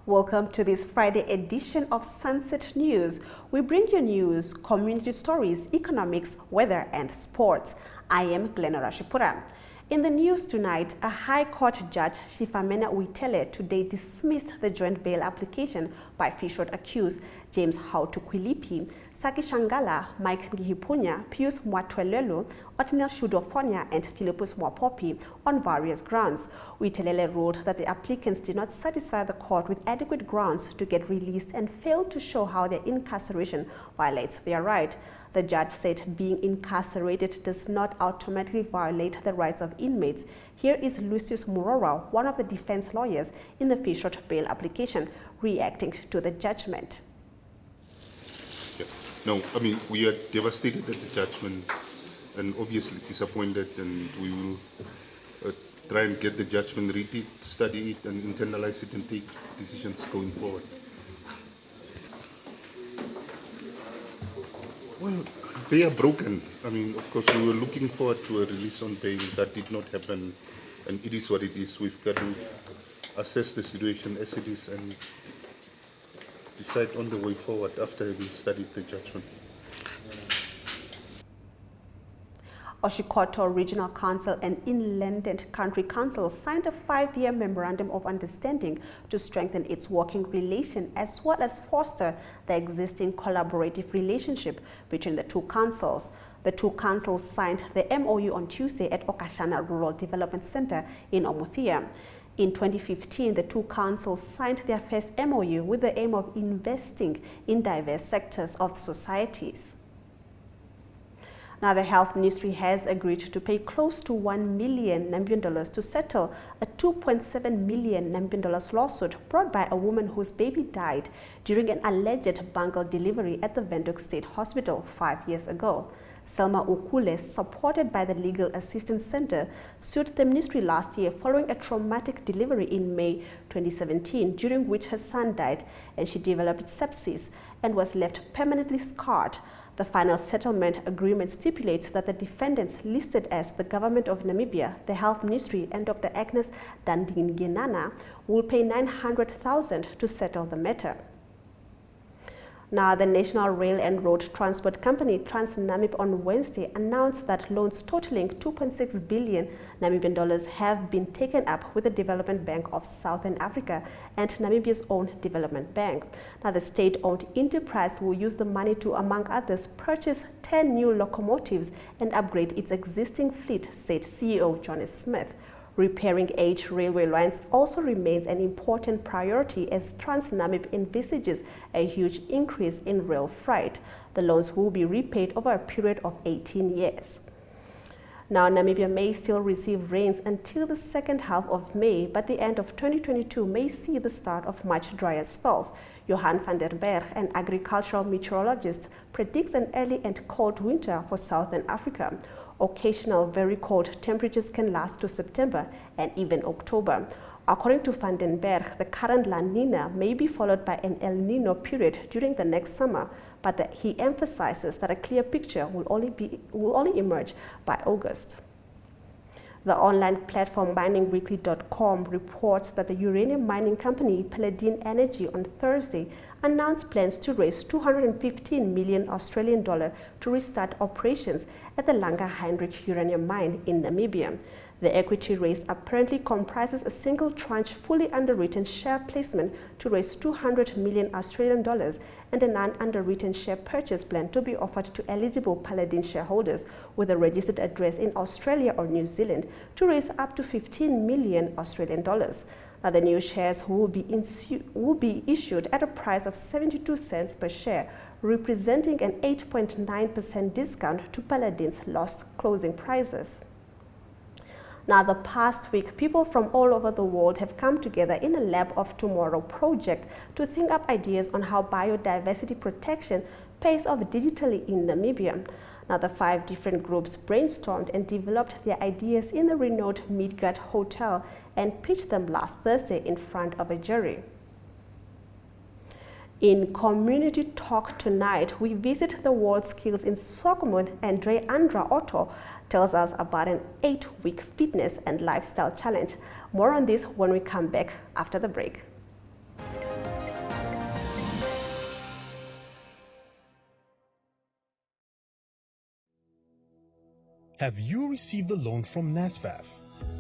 Welcome to this Friday edition of Sunset News. We bring you news, community stories, economics, weather, and sports. I am Glenora Shipura. In the news tonight, a High Court judge, Shifamena Uitele, today dismissed the joint bail application by fish-rod accused James Hautukwilipi, Saki Shangala, Mike Ngihipunya, Pius Mwatwelelu, Otinel Shudofonia, and Philippus Mwapopi on various grounds. Uitele ruled that the applicants did not satisfy the court with adequate grounds to get released and failed to show how their incarceration violates their right. The judge said being incarcerated does not automatically violate the rights of inmates. Here is Lucius Murora, one of the defense lawyers in the fish-rod bail application, reacting to the judgment. Yeah. No, I mean, we are devastated at the judgment and obviously disappointed, and we will try and get the judgment, read it, study it, and internalize it and take decisions going forward. Well, they are broken. I mean, of course, we were looking forward to a release on bail. That did not happen, and it is what it is. We've got to assess the situation as it is and decide on the way forward after having studied the judgment. Oshikoto Regional Council and Inland and Country Council signed a 5-year memorandum of understanding to strengthen its working relation as well as foster the existing collaborative relationship between the two councils. The two councils signed the MOU on Tuesday at Okashana Rural Development Center in Omuthia. In 2015, the two councils signed their first MOU with the aim of investing in diverse sectors of societies. Now, the Health Ministry has agreed to pay close to $1 million to settle a $2.7 million lawsuit brought by a woman whose baby died during an alleged bungle delivery at the Windhoek State Hospital 5 years ago. Selma Ukule, supported by the Legal Assistance Center, sued the ministry last year following a traumatic delivery in May 2017, during which her son died and she developed sepsis and was left permanently scarred. The final settlement agreement stipulates that the defendants listed as the Government of Namibia, the Health Ministry, and Dr. Agnes Dandinginana will pay $900,000 to settle the matter. Now, the National Rail and Road Transport Company, Trans-Namib, on Wednesday announced that loans totaling $2.6 billion Namibian have been taken up with the Development Bank of Southern Africa and Namibia's own development bank. Now, the state-owned enterprise will use the money to, among others, purchase 10 new locomotives and upgrade its existing fleet, said CEO John S. Smith. Repairing aged railway lines also remains an important priority as Trans-Namib envisages a huge increase in rail freight. The loans will be repaid over a period of 18 years. Now, Namibia may still receive rains until the second half of May, but the end of 2022 may see the start of much drier spells. Johan van der Berg, an agricultural meteorologist, predicts an early and cold winter for southern Africa. Occasional very cold temperatures can last to September and even October. According to Van den Berg, the current La Nina may be followed by an El Nino period during the next summer, but he emphasizes that a clear picture will only emerge by August. The online platform miningweekly.com reports that the uranium mining company Paladin Energy on Thursday announced plans to raise $215 million Australian to restart operations at the Langer Heinrich uranium mine in Namibia. The equity raise apparently comprises a single tranche fully underwritten share placement to raise $200 million Australian and a non-underwritten share purchase plan to be offered to eligible Paladin shareholders with a registered address in Australia or New Zealand to raise up to 15 million Australian dollars. Now, the new shares will be issued at a price of 72 cents per share, representing an 8.9% discount to Paladin's last closing prices. Now, the past week, people from all over the world have come together in a Lab of Tomorrow project to think up ideas on how biodiversity protection pays off digitally in Namibia. Now, the 5 different groups brainstormed and developed their ideas in the renowned Midgard Hotel and pitched them last Thursday in front of a jury. In Community Talk tonight, we visit the World Skills in Swakopmund, and Dre Andra Otto tells us about an 8-week fitness and lifestyle challenge. More on this when we come back after the break. Have you received a loan from Nasfab?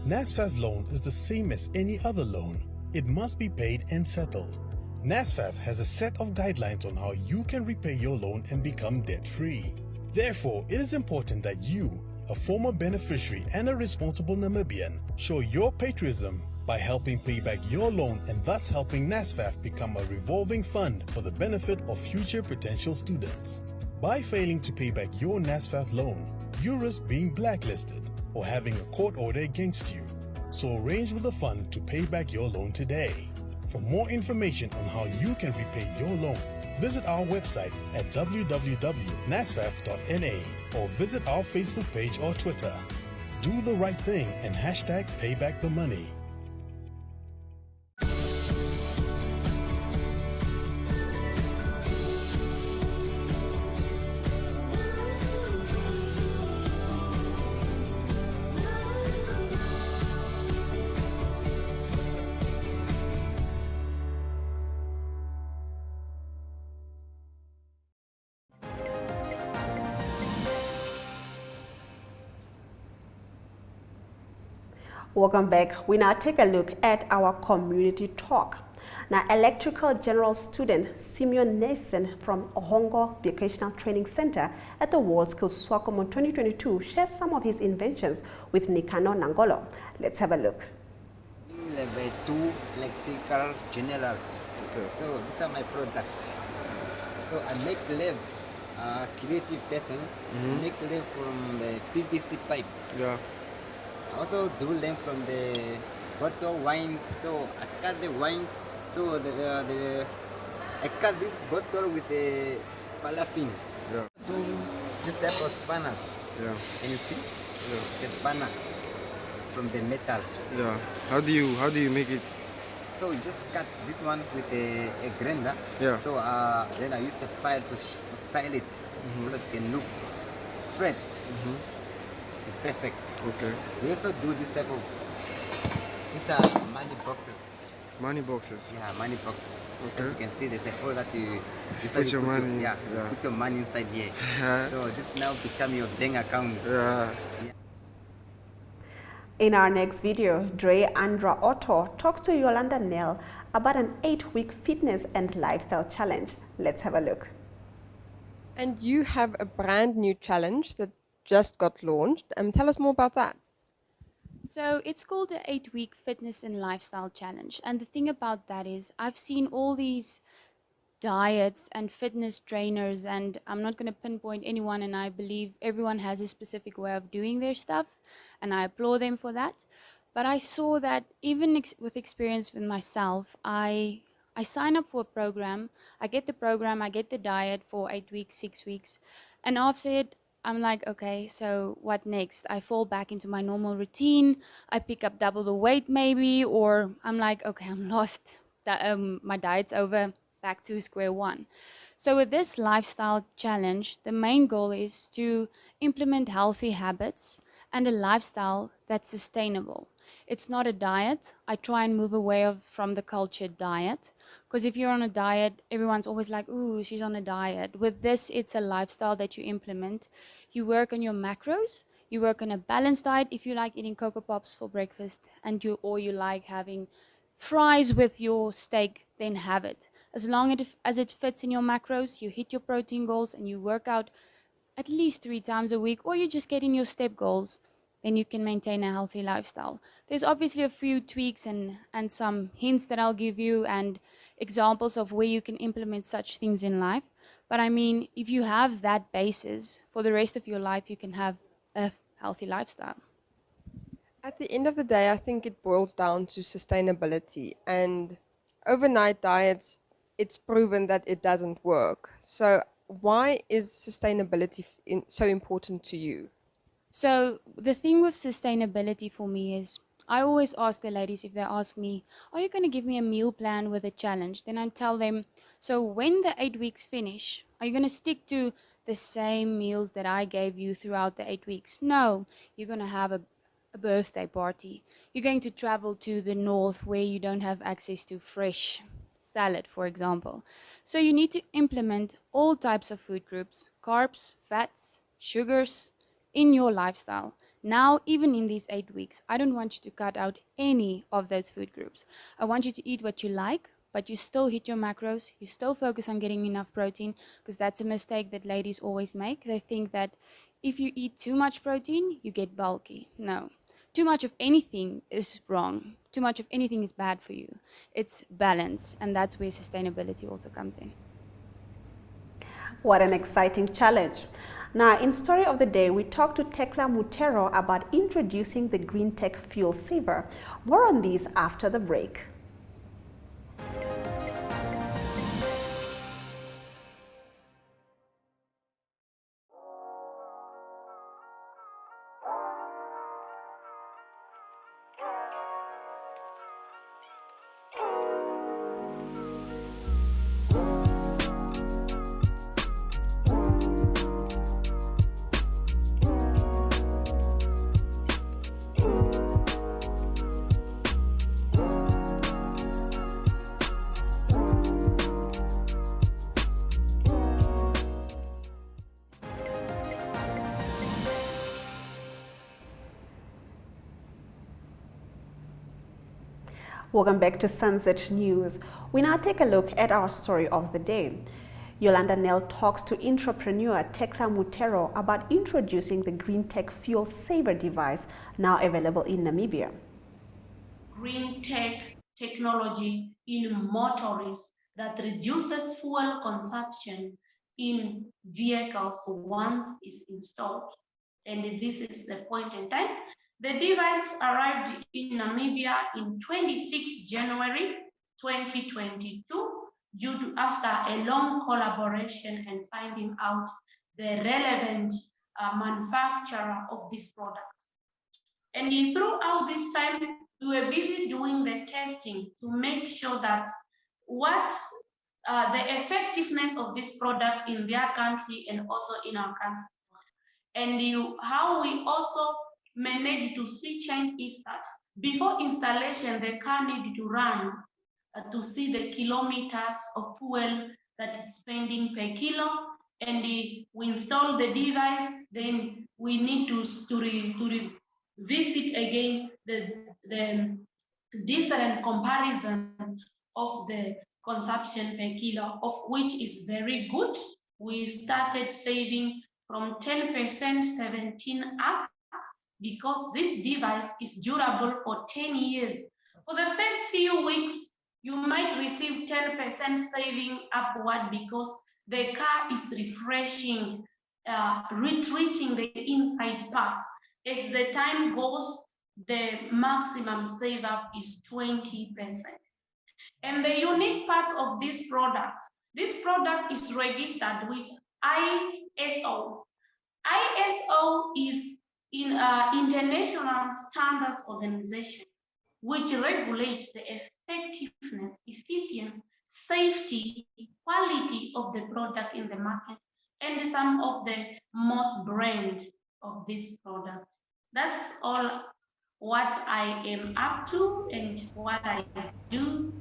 Nasfab loan is the same as any other loan. It must be paid and settled. Nasfab has a set of guidelines on how you can repay your loan and become debt-free. Therefore, it is important that you, a former beneficiary and a responsible Namibian, show your patriotism by helping pay back your loan and thus helping Nasfab become a revolving fund for the benefit of future potential students. By failing to pay back your Nasfab loan, you risk being blacklisted or having a court order against you. So arrange with the fund to pay back your loan today. For more information on how you can repay your loan, visit our website at www.nasfab.na or visit our Facebook page or Twitter. Do the right thing and hashtag payback the money. Welcome back. We now take a look at our community talk. Now, electrical general student Simeon Nason from Ohongo Vocational Training Center at the World Skills Swakopmund 2022 shares some of his inventions with Nikano Nangolo. Let's have a look. Level 2 electrical general. Okay. So these are my products. So I make leaf, creative person, make leaf from the PVC pipe. Yeah. I also do them from the bottle wines. So I cut the wines. So I cut this bottle with the paraffin. Yeah. Do this type of spanners. Yeah. Can you see? Yeah. The spanner from the metal. Yeah. How do you make it? So you just cut this one with a grinder. Yeah. So then I use the file to file it so that it can look straight. Perfect. Okay. We also do this type of, these are money boxes. Money boxes. Yeah, money box. Okay. As you can see, there's a hole that you Put your money. yeah, Yeah. put your money inside here. Yeah. So this now become your bank account. Yeah. In our next video, Dre Andra Otto talks to Yolanda Nell about an 8-week fitness and lifestyle challenge. Let's have a look. And you have a brand new challenge that just got launched. Tell us more about that. So it's called the 8-week fitness and lifestyle challenge. And the thing about that is I've seen all these diets and fitness trainers, and I'm not going to pinpoint anyone, and I believe everyone has a specific way of doing their stuff, and I applaud them for that. But I saw that even with experience with myself, I sign up for a program, I get the diet for 8 weeks, 6 weeks, and after it, I'm like, okay, so what next? I fall back into my normal routine. I pick up double the weight maybe, or I'm like, okay, I'm lost. My diet's over, back to square one. So with this lifestyle challenge, the main goal is to implement healthy habits and a lifestyle that's sustainable. It's not a diet. I try and move away from the cultured diet, because if you're on a diet, everyone's always like, ooh, she's on a diet. With this, it's a lifestyle that you implement. You work on your macros. You work on a balanced diet if you like eating Cocoa Pops for breakfast, or you like having fries with your steak, then have it. As long as it fits in your macros, you hit your protein goals, and you work out at least 3 times a week, or you just get in your step goals, then you can maintain a healthy lifestyle. There's obviously a few tweaks and some hints that I'll give you and examples of where you can implement such things in life. But I mean, if you have that basis, for the rest of your life, you can have a healthy lifestyle. At the end of the day, I think it boils down to sustainability, and overnight diets, it's proven that it doesn't work. So why is sustainability so important to you? So the thing with sustainability for me is, I always ask the ladies, if they ask me, are you going to give me a meal plan with a challenge? Then I tell them, so when the 8 weeks finish, are you going to stick to the same meals that I gave you throughout the 8 weeks? No, you're going to have a birthday party. You're going to travel to the north where you don't have access to fresh salad, for example. So you need to implement all types of food groups, carbs, fats, sugars, in your lifestyle. Now, even in these 8 weeks, I don't want you to cut out any of those food groups. I want you to eat what you like, but you still hit your macros, you still focus on getting enough protein, because that's a mistake that ladies always make. They think that if you eat too much protein, you get bulky. No. Too much of anything is wrong. Too much of anything is bad for you. It's balance, and that's where sustainability also comes in. What an exciting challenge. Now, in Story of the Day, we talked to Tekla Mutero about introducing the Green Tech Fuel Saver. More on this after the break. Welcome back to Sunset News. We now take a look at our story of the day. Yolanda Nell talks to entrepreneur Tekla Mutero about introducing the Green Tech Fuel Saver device, now available in Namibia. Green tech technology in motorists that reduces fuel consumption in vehicles once it's installed. And this is the point in time. The device arrived in Namibia in 26 January 2022 due to after a long collaboration and finding out the relevant manufacturer of this product. And throughout this time, we were busy doing the testing to make sure that what the effectiveness of this product in their country and also in our country. And how we also managed to see change is that before installation, the car needed to run to see the kilometers of fuel that is spending per kilo. And we install the device, then we need to revisit again the different comparison of the consumption per kilo, of which is very good. We started saving from 10%, 17 up, because this device is durable for 10 years. For the first few weeks, you might receive 10% saving upward because the car is refreshing, retreating the inside parts. As the time goes, the maximum save up is 20%. And the unique part of this product is registered with ISO. ISO is in international standards organization, which regulates the effectiveness, efficiency, safety, quality of the product in the market, and some of the most brand of this product. That's all what I am up to and what I do.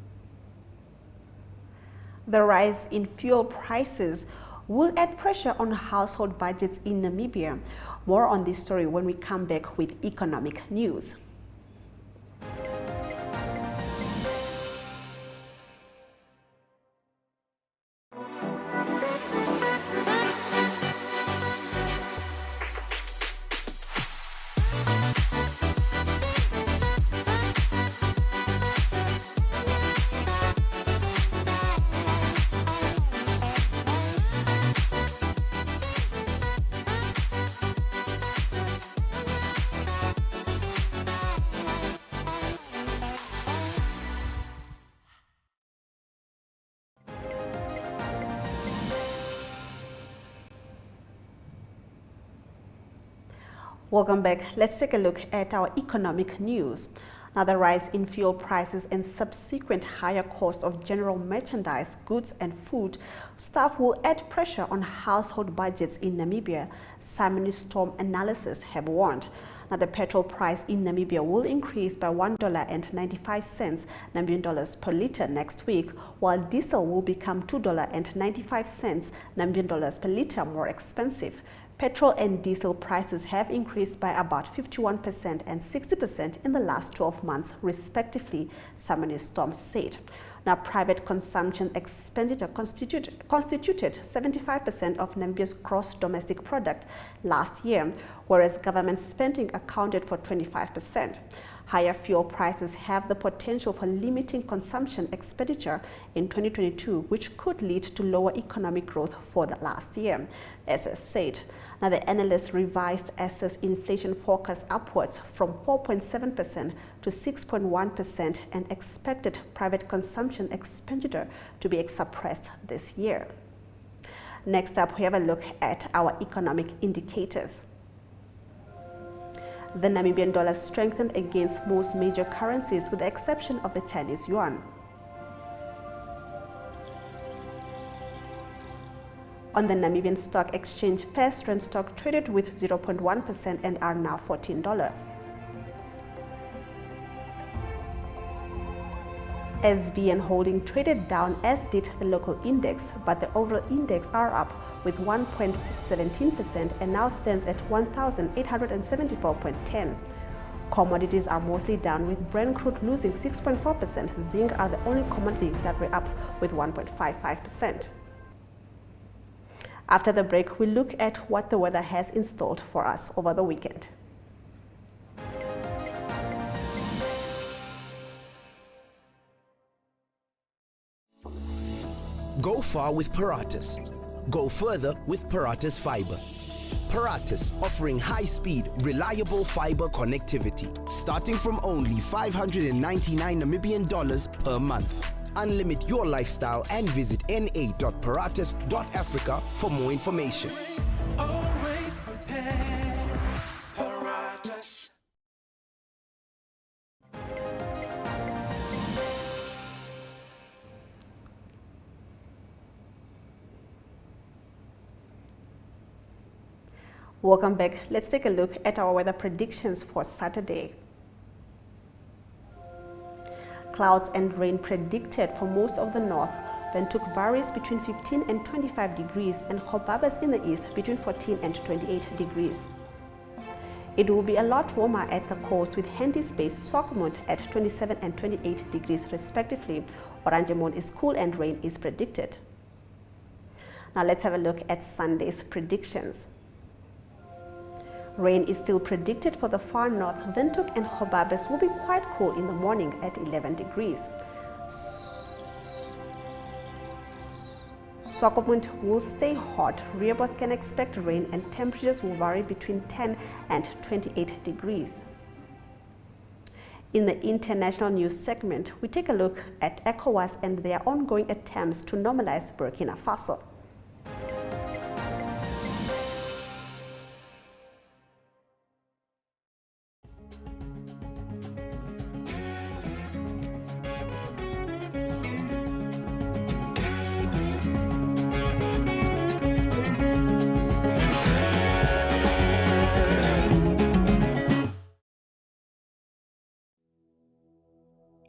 The rise in fuel prices will add pressure on household budgets in Namibia. More on this story when we come back with economic news. Welcome back. Let's take a look at our economic news. Now, the rise in fuel prices and subsequent higher cost of general merchandise, goods and food stuff will add pressure on household budgets in Namibia, Simon Storm Analysis have warned. Now, the petrol price in Namibia will increase by $1.95 Namibian dollars per liter next week, while diesel will become $2.95 Namibian dollars per liter more expensive. Petrol and diesel prices have increased by about 51% and 60% in the last 12 months, respectively, Samani Storm said. Now, private consumption expenditure constituted 75% of Namibia's gross domestic product last year, whereas government spending accounted for 25%. Higher fuel prices have the potential for limiting consumption expenditure in 2022, which could lead to lower economic growth for the last year, SS said. Now, the analyst revised SS inflation forecast upwards from 4.7% to 6.1% and expected private consumption expenditure to be suppressed this year. Next up, we have a look at our economic indicators. The Namibian dollar strengthened against most major currencies with the exception of the Chinese yuan. On the Namibian Stock Exchange, First Rand stock traded with 0.1% and are now $14. SBN Holding traded down, as did the local index, but the overall index are up with 1.17% and now stands at 1,874.10. Commodities are mostly down, with Brent crude losing 6.4%. Zinc are the only commodity that were up with 1.55%. After the break, we look at what the weather has installed for us over the weekend. Go far with Paratus. Go further with Paratus Fiber. Paratus, offering high-speed, reliable fiber connectivity, starting from only 599 Namibian dollars per month. Unlimit your lifestyle and visit na.paratus.africa for more information. Always prepare. Paratus. Welcome back. Let's take a look at our weather predictions for Saturday. Clouds and rain predicted for most of the north. Windhoek varies between 15 and 25 degrees and Gobabas in the east between 14 and 28 degrees. It will be a lot warmer at the coast, with Henty's Bay, Swakopmund at 27 and 28 degrees respectively. Oranjemund is cool and rain is predicted. Now let's have a look at Sunday's predictions. Rain is still predicted for the far north. Windhoek and Gobabas will be quite cool in the morning at 11 degrees. Swakopmund will stay hot. Rehoboth can expect rain and temperatures will vary between 10 and 28 degrees. In the international news segment, we take a look at ECOWAS and their ongoing attempts to normalize Burkina Faso.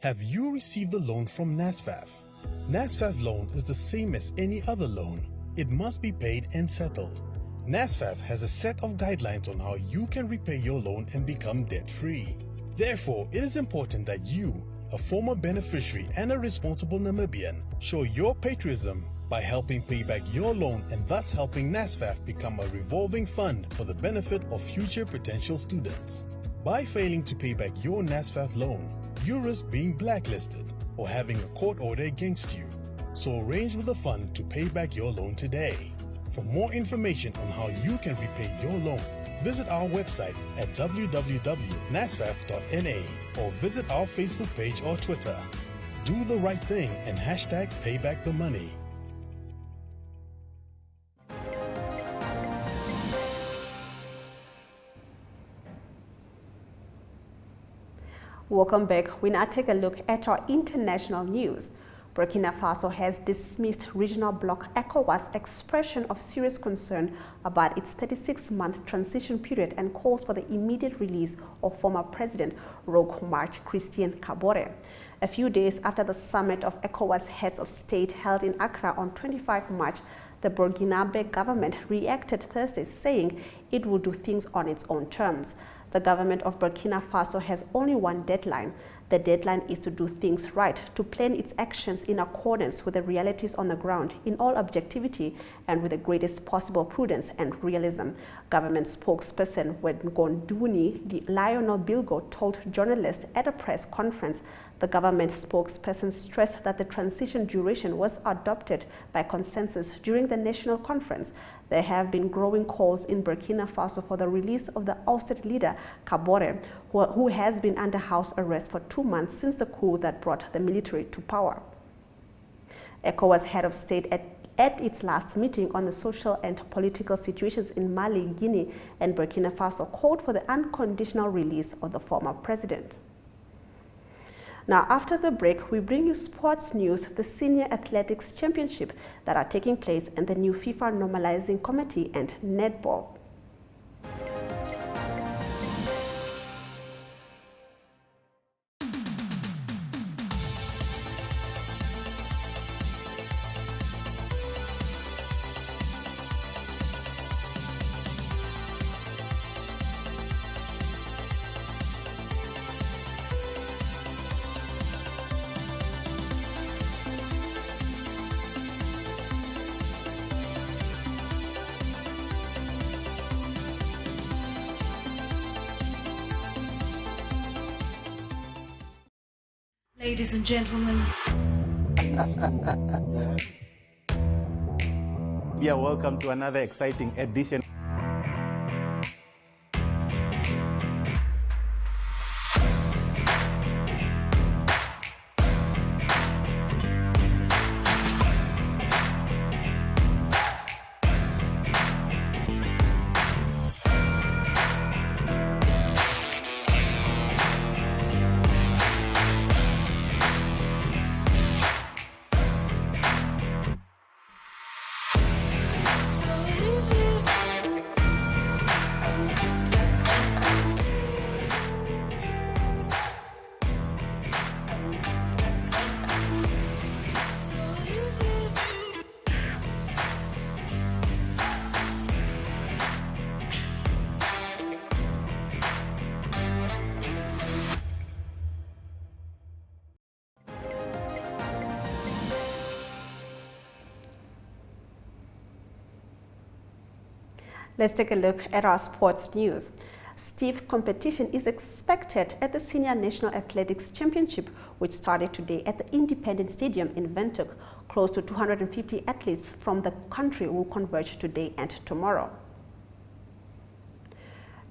Have you received a loan from Nasfab? Nasfab loan is the same as any other loan. It must be paid and settled. Nasfab has a set of guidelines on how you can repay your loan and become debt-free. Therefore, it is important that you, a former beneficiary and a responsible Namibian, show your patriotism by helping pay back your loan and thus helping Nasfab become a revolving fund for the benefit of future potential students. By failing to pay back your Nasfab loan, you risk being blacklisted or having a court order against you. So arrange with the fund to pay back your loan today. For more information on how you can repay your loan, visit our website at www.nasfab.na or visit our Facebook page or Twitter. Do the right thing and hashtag payback the money. Welcome back. We now take a look at our international news. Burkina Faso has dismissed regional bloc ECOWAS' expression of serious concern about its 36-month transition period and calls for the immediate release of former President Roch Marc Christian Kabore. A few days after the summit of ECOWAS heads of state held in Accra on 25 March, the Burkinabe government reacted Thursday, saying it will do things on its own terms. The government of Burkina Faso has only one deadline. The deadline is to do things right, to plan its actions in accordance with the realities on the ground, in all objectivity and with the greatest possible prudence and realism. Government spokesperson Ngonduni Lionel Bilgo told journalists at a press conference. The government spokesperson stressed that the transition duration was adopted by consensus during the national conference. There have been growing calls in Burkina Faso for the release of the ousted leader Kabore, who has been under house arrest for 2 months since the coup that brought the military to power. ECOWAS head of state at its last meeting on the social and political situations in Mali, Guinea, and Burkina Faso called for the unconditional release of the former president. Now, after the break, we bring you sports news, the Senior Athletics Championship that are taking place, and the new FIFA Normalizing Committee and netball. Ladies and gentlemen. Yeah, welcome to another exciting edition. Let's take a look at our sports news. Stiff competition is expected at the Senior National Athletics Championship, which started today at the Independent Stadium in Windhoek. Close to 250 athletes from the country will converge today and tomorrow.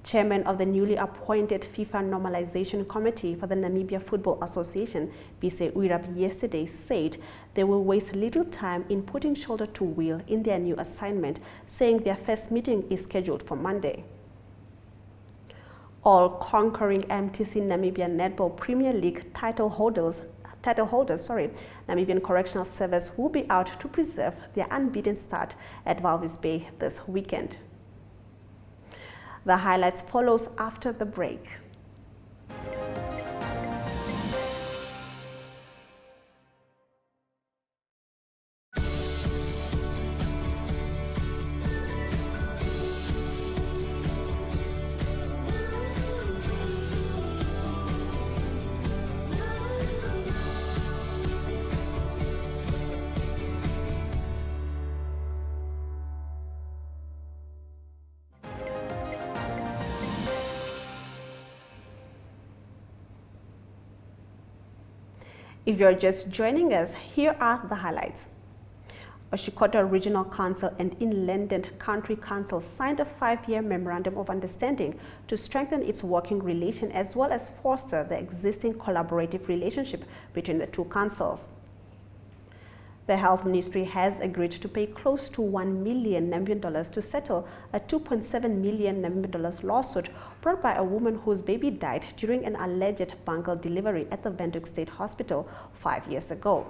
Chairman of the newly appointed FIFA Normalization Committee for the Namibia Football Association, Bise Uirab, yesterday said they will waste little time in putting shoulder to wheel in their new assignment, saying their first meeting is scheduled for Monday. All conquering MTC Namibia Netball Premier League title holders, Namibian Correctional Service will be out to preserve their unbeaten start at Walvis Bay this weekend. The highlights follows after the break. If you're just joining us, here are the highlights. Oshikoto Regional Council and Inland Country Council signed a 5-year memorandum of understanding to strengthen its working relation as well as foster the existing collaborative relationship between the two councils. The Health Ministry has agreed to pay close to $1 million to settle a $2.7 million lawsuit brought by a woman whose baby died during an alleged bungle delivery at the Windhoek State Hospital 5 years ago.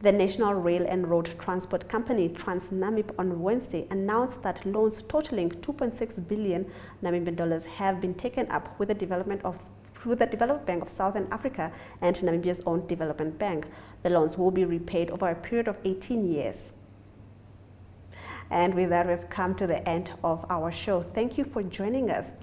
The National Rail and Road Transport Company, Namib, on Wednesday announced that loans totaling 2.6 billion Namibian dollars have been taken up with the Development Bank of Southern Africa and Namibia's own development bank. The loans will be repaid over a period of 18 years. And with that, we've come to the end of our show. Thank you for joining us.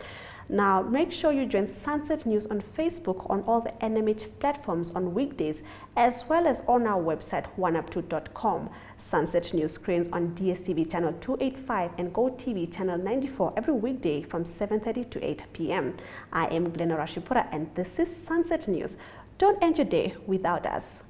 Now, make sure you join Sunset News on Facebook on all the NMH platforms on weekdays, as well as on our website, oneup2.com. Sunset News screens on DSTV channel 285 and GoTV channel 94 every weekday from 7:30 to 8 p.m. I am Glenora Shipura, and this is Sunset News. Don't end your day without us.